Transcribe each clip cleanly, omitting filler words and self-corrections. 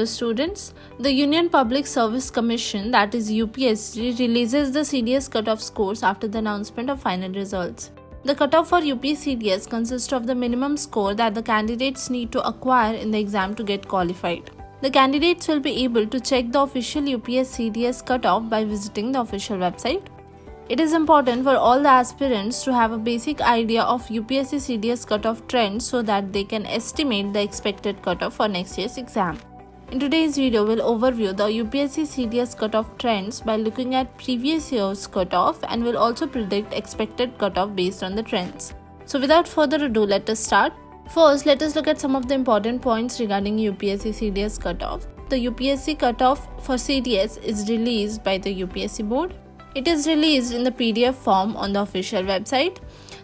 Hello students, the Union Public Service Commission, that is UPSC, releases the CDS cutoff scores after the announcement of final results. The cutoff for UPSC CDS consists of the minimum score that the candidates need to acquire in the exam to get qualified. The candidates will be able to check the official UPSC CDS cutoff by visiting the official website. It is important for all the aspirants to have a basic idea of UPSC CDS cutoff trends so that they can estimate the expected cutoff for next year's exam. In today's video, we'll overview the UPSC CDS cutoff trends by looking at previous year's cutoff, and will also predict expected cutoff based on the trends. So without further ado, let us start. First, let us look at some of the important points regarding UPSC CDS cutoff. The UPSC cutoff for CDS is released by the UPSC board. It is released in the PDF form on the official website.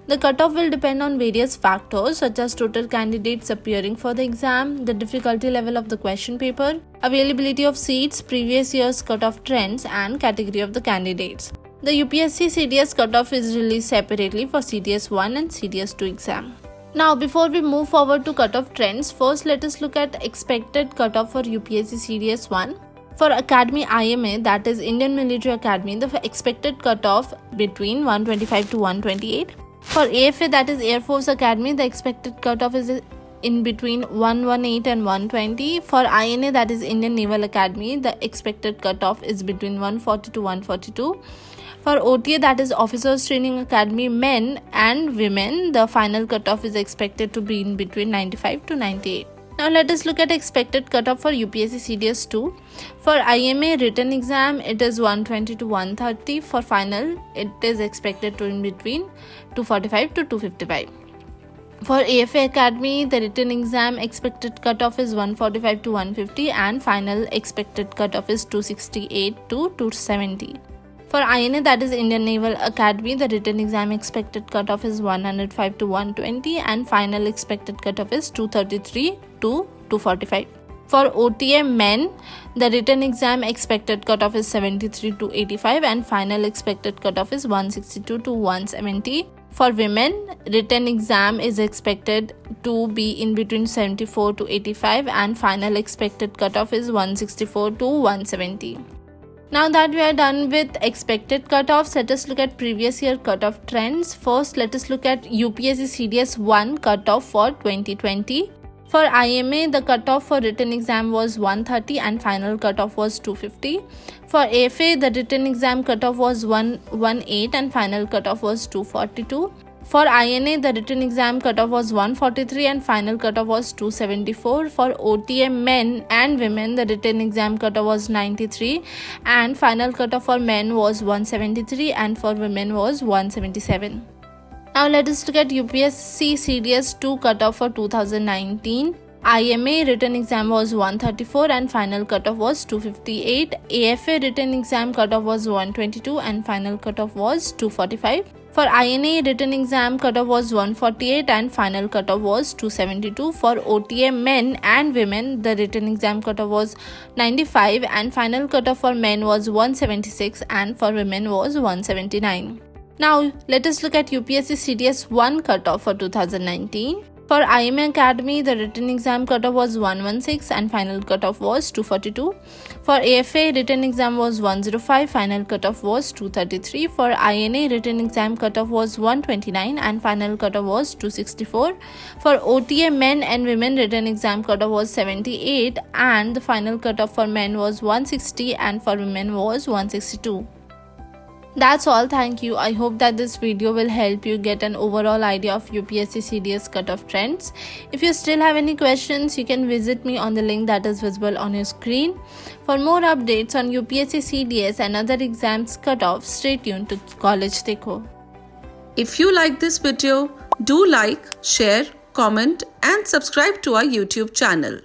The cutoff will depend on various factors such as total candidates appearing for the exam, the difficulty level of the question paper, availability of seats, previous year's cutoff trends, and category of the candidates. The UPSC CDS cutoff is released separately for CDS 1 and CDS 2 exam. Now, before we move forward to cutoff trends, first let us look at expected cutoff for UPSC CDS 1. For Academy IMA, that is Indian Military Academy, the expected cutoff between 125 to 128. For AFA, that is Air Force Academy, the expected cutoff is in between 118 and 120. For INA, that is Indian Naval Academy, the expected cutoff is between 140 to 142. For OTA, that is Officers Training Academy, men and women, the final cutoff is expected to be in between 95 to 98. Now let us look at expected cutoff for UPSC CDS 2. For IMA written exam, it is 120 to 130. For final, it is expected to in between 245 to 255. For AFA Academy, the written exam expected cutoff is 145 to 150, and final expected cutoff is 268 to 270. For INA, that is Indian Naval Academy, the written exam expected cutoff is 105 to 120, and final expected cutoff is 233 to 245. For OTA men, the written exam expected cutoff is 73 to 85, and final expected cutoff is 162 to 170. For women, written exam is expected to be in between 74 to 85, and final expected cutoff is 164 to 170. Now that we are done with expected cutoffs, let us look at previous year cutoff trends. First, let us look at UPSC CDS 1 cutoff for 2020. For IMA, the cutoff for written exam was 130 and final cutoff was 250. For AFA, the written exam cutoff was 118 and final cutoff was 242. For INA, the written exam cutoff was 143 and final cutoff was 274. For OTA men and women, the written exam cutoff was 93 and final cutoff for men was 173 and for women was 177. Now let us look at UPSC CDS 2 cutoff for 2019. IMA written exam was 134 and final cutoff was 258. AFA written exam cutoff was 122 and final cutoff was 245. For INA, written exam cutoff was 148 and final cutoff was 272. For OTA men and women, the written exam cutoff was 95 and final cutoff for men was 176 and for women was 179. Now, let us look at UPSC CDS 1 cutoff for 2019. For IMA Academy, the written exam cutoff was 116 and final cutoff was 242. For AFA, written exam was 105, final cutoff was 233. For INA, written exam cutoff was 129 and final cutoff was 264. For OTA men and women, written exam cutoff was 78 and the final cutoff for men was 160 and for women was 162. That's all. Thank you. I hope that this video will help you get an overall idea of UPSC CDS cutoff trends. If you still have any questions, you can visit me on the link that is visible on your screen. For more updates on UPSC CDS and other exams cutoff, stay tuned to College Dekho. If you like this video, do like, share, comment and subscribe to our YouTube channel.